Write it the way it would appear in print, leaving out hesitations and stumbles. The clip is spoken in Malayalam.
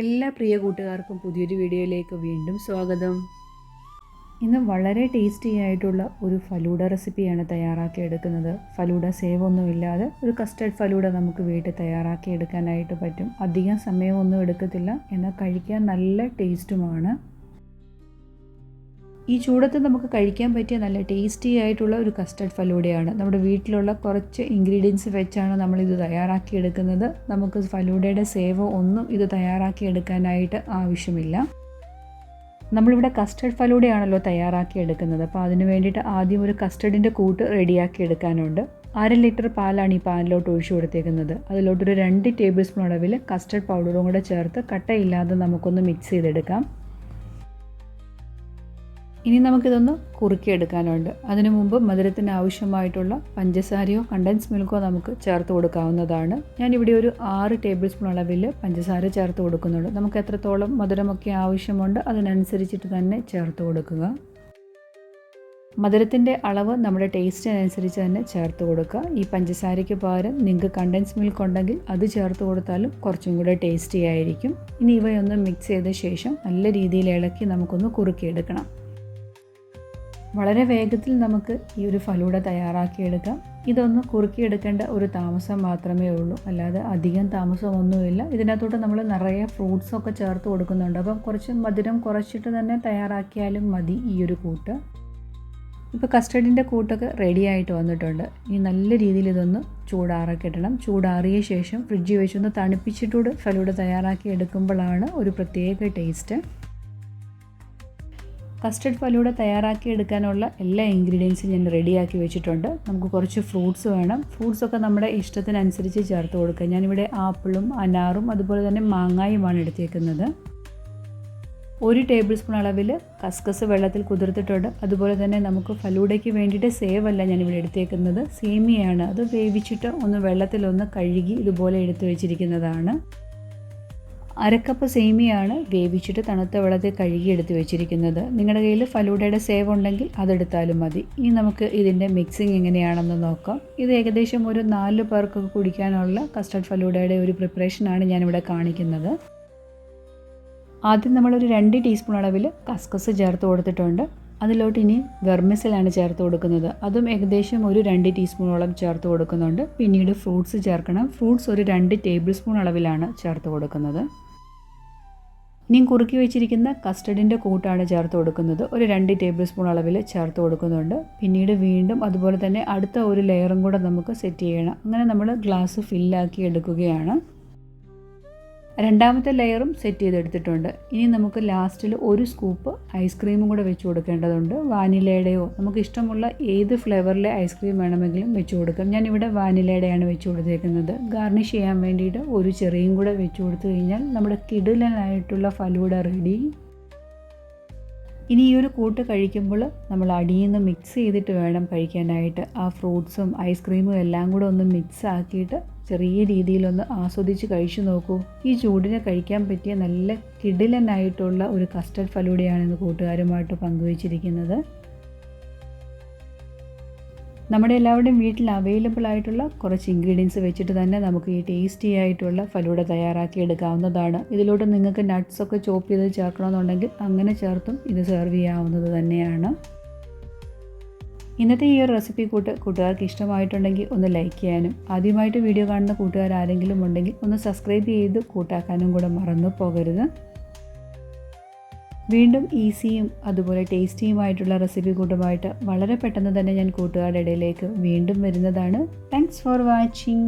എല്ലാ പ്രിയ കൂട്ടുകാർക്കും പുതിയൊരു വീഡിയോയിലേക്ക് വീണ്ടും സ്വാഗതം. ഇന്ന് വളരെ ടേസ്റ്റി ആയിട്ടുള്ള ഒരു ഫലൂഡ റെസിപ്പിയാണ് തയ്യാറാക്കിയെടുക്കുന്നത്. ഫലൂഡ സേവൊന്നുമില്ലാതെ ഒരു കസ്റ്റർഡ് ഫലൂഡ നമുക്ക് വീട്ടിൽ തയ്യാറാക്കിയെടുക്കാനായിട്ട് പറ്റും. അധികം സമയമൊന്നും എടുക്കത്തില്ല, എന്നാൽ കഴിക്കാൻ നല്ല ടേസ്റ്റുമാണ്. ഈ ചൂടത്ത് നമുക്ക് കഴിക്കാൻ പറ്റിയ നല്ല ടേസ്റ്റി ആയിട്ടുള്ള ഒരു കസ്റ്റർഡ് ഫലൂഡയാണ്. നമ്മുടെ വീട്ടിലുള്ള കുറച്ച് ഇൻഗ്രീഡിയൻസ് വെച്ചാണ് നമ്മളിത് തയ്യാറാക്കിയെടുക്കുന്നത്. നമുക്ക് ഫലൂഡയുടെ സേവോ ഒന്നും ഇത് തയ്യാറാക്കിയെടുക്കാനായിട്ട് ആവശ്യമില്ല. നമ്മളിവിടെ കസ്റ്റർഡ് ഫലൂഡയാണല്ലോ തയ്യാറാക്കിയെടുക്കുന്നത്. അപ്പോൾ അതിന് വേണ്ടിയിട്ട് ആദ്യം ഒരു കസ്റ്റർഡിൻ്റെ കൂട്ട് റെഡിയാക്കി എടുക്കാനുണ്ട്. 1/2 ലിറ്റർ പാലാണ് ഈ പാനിലോട്ട് ഒഴിച്ചു കൊടുത്തേക്കുന്നത്. അതിലോട്ടൊരു 2 ടേബിൾ സ്പൂൺ അളവിൽ കസ്റ്റർഡ് പൗഡറും കൂടെ ചേർത്ത് കട്ടയില്ലാതെ നമുക്കൊന്ന് മിക്സ് ചെയ്തെടുക്കാം. ഇനി നമുക്കിതൊന്ന് കുറുക്കിയെടുക്കാനുണ്ട്. അതിനു മുമ്പ് മധുരത്തിന് ആവശ്യമായിട്ടുള്ള പഞ്ചസാരയോ കണ്ടൻസ് മിൽക്കോ നമുക്ക് ചേർത്ത് കൊടുക്കാവുന്നതാണ്. ഞാനിവിടെ ഒരു 6 ടേബിൾ സ്പൂൺ അളവിൽ പഞ്ചസാര ചേർത്ത് കൊടുക്കുന്നുണ്ട്. നമുക്ക് എത്രത്തോളം മധുരമൊക്കെ ആവശ്യമുണ്ട് അതിനനുസരിച്ചിട്ട് തന്നെ ചേർത്ത് കൊടുക്കുക. മധുരത്തിൻ്റെ അളവ് നമ്മുടെ ടേസ്റ്റിനനുസരിച്ച് തന്നെ ചേർത്ത് കൊടുക്കുക. ഈ പഞ്ചസാരയ്ക്ക് പകരം നിങ്ങൾക്ക് കണ്ടൻസ് മിൽക്ക് ഉണ്ടെങ്കിൽ അത് ചേർത്ത് കൊടുത്താലും കുറച്ചും കൂടെ ടേസ്റ്റി ആയിരിക്കും. ഇനി ഇവയൊന്ന് മിക്സ് ചെയ്ത ശേഷം നല്ല രീതിയിൽ ഇളക്കി നമുക്കൊന്ന് കുറുക്കിയെടുക്കണം. വളരെ വേഗത്തിൽ നമുക്ക് ഈ ഒരു ഫലൂഡ തയ്യാറാക്കിയെടുക്കാം. ഇതൊന്ന് കുറുക്കിയെടുക്കേണ്ട ഒരു താമസം മാത്രമേ ഉള്ളൂ, അല്ലാതെ അധികം താമസമൊന്നുമില്ല. ഇതിനകത്തോട്ട് നമ്മൾ നിറയെ ഫ്രൂട്ട്സൊക്കെ ചേർത്ത് കൊടുക്കുന്നുണ്ട്. അപ്പം കുറച്ച് മധുരം കുറച്ചിട്ട് തന്നെ തയ്യാറാക്കിയാലും മതി ഈ ഒരു കൂട്ട്. ഇപ്പോൾ കസ്റ്റർഡിൻ്റെ കൂട്ടൊക്കെ റെഡി ആയിട്ട് വന്നിട്ടുണ്ട്. ഇനി നല്ല രീതിയിൽ ഇതൊന്ന് ചൂടാറാക്കിയിടണം. ചൂടാറിയ ശേഷം ഫ്രിഡ്ജിൽ വെച്ചൊന്ന് തണുപ്പിച്ചിട്ടൂടെ ഫലൂഡ തയ്യാറാക്കി എടുക്കുമ്പോഴാണ് ഒരു പ്രത്യേക ടേസ്റ്റ്. കസ്റ്റർഡ് ഫലൂഡ തയ്യാറാക്കി എടുക്കാനുള്ള എല്ലാ ഇൻഗ്രീഡിയൻസും ഞാൻ റെഡിയാക്കി വെച്ചിട്ടുണ്ട്. നമുക്ക് കുറച്ച് ഫ്രൂട്ട്സ് വേണം. ഫ്രൂട്ട്സൊക്കെ നമ്മുടെ ഇഷ്ടത്തിനനുസരിച്ച് ചേർത്ത് കൊടുക്കുക. ഞാനിവിടെ ആപ്പിളും അനാറും അതുപോലെ തന്നെ മാങ്ങായുമാണ് എടുത്തേക്കുന്നത്. 1 ടേബിൾ സ്പൂൺ അളവിൽ കസ്കസ് വെള്ളത്തിൽ കുതിർത്തിട്ടുണ്ട്. അതുപോലെ തന്നെ നമുക്ക് ഫലൂഡയ്ക്ക് വേണ്ടിയിട്ട് സേവല്ല ഞാനിവിടെ എടുത്തേക്കുന്നത്, സേമിയയാണ്. അത് വേവിച്ചിട്ട് ഒന്ന് വെള്ളത്തിലൊന്ന് കഴുകി ഇതുപോലെ എടുത്തു വെച്ചിരിക്കുന്നതാണ്. 1/2 കപ്പ് സേമിയാണ് വേവിച്ചിട്ട് തണുത്ത വെള്ളത്തിൽ കഴുകി എടുത്ത് വെച്ചിരിക്കുന്നത്. നിങ്ങളുടെ കയ്യിൽ ഫലൂഡയുടെ സേവ് ഉണ്ടെങ്കിൽ അതെടുത്താലും മതി. ഇനി നമുക്ക് ഇതിൻ്റെ മിക്സിങ് എങ്ങനെയാണെന്ന് നോക്കാം. ഇത് ഏകദേശം ഒരു 4 പേർക്കൊക്കെ കുടിക്കാനുള്ള കസ്റ്റർഡ് ഫലൂഡയുടെ ഒരു പ്രിപ്പറേഷനാണ് ഞാനിവിടെ കാണിക്കുന്നത്. ആദ്യം നമ്മളൊരു 2 ടീസ്പൂൺ അളവിൽ കസ്കസ് ചേർത്ത് കൊടുത്തിട്ടുണ്ട്. അതിലോട്ട് ഇനി വെർമിസലാണ് ചേർത്ത് കൊടുക്കുന്നത്. അതും ഏകദേശം ഒരു 2 ടീസ്പൂണോളം ചേർത്ത് കൊടുക്കുന്നുണ്ട്. പിന്നീട് ഫ്രൂട്ട്സ് ചേർക്കണം. ഫ്രൂട്ട്സ് ഒരു 2 ടേബിൾ സ്പൂൺ അളവിലാണ് ചേർത്ത് കൊടുക്കുന്നത്. ഇനിയും കുറുക്കി വെച്ചിരിക്കുന്ന കസ്റ്റർഡിൻ്റെ കൂട്ടാണ് ചേർത്ത് കൊടുക്കുന്നത്. ഒരു 2 ടേബിൾ സ്പൂൺ അളവിൽ ചേർത്ത് കൊടുക്കുന്നുണ്ട്. പിന്നീട് വീണ്ടും അതുപോലെ തന്നെ അടുത്ത ഒരു ലെയറും കൂടെ നമുക്ക് സെറ്റ് ചെയ്യണം. അങ്ങനെ നമ്മൾ ഗ്ലാസ് ഫില്ലാക്കി എടുക്കുകയാണ്. രണ്ടാമത്തെ ലെയറും സെറ്റ് ചെയ്തെടുത്തിട്ടുണ്ട്. ഇനി നമുക്ക് ലാസ്റ്റിൽ ഒരു സ്കൂപ്പ് ഐസ്ക്രീമും കൂടെ വെച്ച് കൊടുക്കേണ്ടതുണ്ട്. വാനിലയുടെയോ നമുക്ക് ഇഷ്ടമുള്ള ഏത് ഫ്ലേവറിലെ ഐസ്ക്രീം വേണമെങ്കിലും വെച്ച് കൊടുക്കാം. ഞാനിവിടെ വാനിലയുടെയാണ് വെച്ച് കൊടുത്തേക്കുന്നത്. ഗാർണിഷ് ചെയ്യാൻ വേണ്ടിയിട്ട് ഒരു ചെറിയും കൂടെ വെച്ച് കൊടുത്തു കഴിഞ്ഞാൽ നമ്മുടെ കിടിലനായിട്ടുള്ള ഫലൂഡ റെഡി. ഇനി ഈ ഒരു കൂട്ട് കഴിക്കുമ്പോൾ നമ്മൾ അടിയിൽ നിന്ന് മിക്സ് ചെയ്തിട്ട് വേണം കഴിക്കാനായിട്ട്. ആ ഫ്രൂട്ട്സും ഐസ്ക്രീമും എല്ലാം കൂടെ ഒന്ന് മിക്സ് ആക്കിയിട്ട് ചെറിയ രീതിയിലൊന്ന് ആസ്വദിച്ച് കഴിച്ചു നോക്കൂ. ഈ ചൂടിന് കഴിക്കാൻ പറ്റിയ നല്ല കിടിലനായിട്ടുള്ള ഒരു കസ്റ്റർഡ് ഫലൂഡയാണ് ഇന്ന് കൂട്ടുകാരുമായിട്ട് പങ്കുവച്ചിരിക്കുന്നത്. നമ്മുടെ എല്ലാവരുടെയും വീട്ടിൽ അവൈലബിൾ ആയിട്ടുള്ള കുറച്ച് ഇൻഗ്രീഡിയൻസ് വെച്ചിട്ട് തന്നെ നമുക്ക് ഈ ടേസ്റ്റി ആയിട്ടുള്ള ഫലൂഡ തയ്യാറാക്കി എടുക്കാവുന്നതാണ്. ഇതിലോട്ട് നിങ്ങൾക്ക് നട്ട്സൊക്കെ ചോപ്പ് ചെയ്ത് ചേർക്കണമെന്നുണ്ടെങ്കിൽ അങ്ങനെ ചേർത്തും ഇത് സെർവ് ചെയ്യാവുന്നത് തന്നെയാണ്. ഇന്നത്തെ ഈ ഒരു റെസിപ്പി കൂട്ടുകാർക്ക് ഇഷ്ടമായിട്ടുണ്ടെങ്കിൽ ഒന്ന് ലൈക്ക് ചെയ്യാനും, ആദ്യമായിട്ട് വീഡിയോ കാണുന്ന കൂട്ടുകാർ ആരെങ്കിലും ഉണ്ടെങ്കിൽ ഒന്ന് സബ്സ്ക്രൈബ് ചെയ്ത് കൂട്ടാക്കാനും കൂടെ മറന്നു പോകരുത്. വീണ്ടും ഈസിയും അതുപോലെ ടേസ്റ്റിയുമായിട്ടുള്ള റെസിപ്പി കൂട്ടുമായിട്ട് വളരെ പെട്ടെന്ന് തന്നെ ഞാൻ കൂട്ടുകാരുടെ ഇടയിലേക്ക് വീണ്ടും വരുന്നതാണ്. Thanks for watching.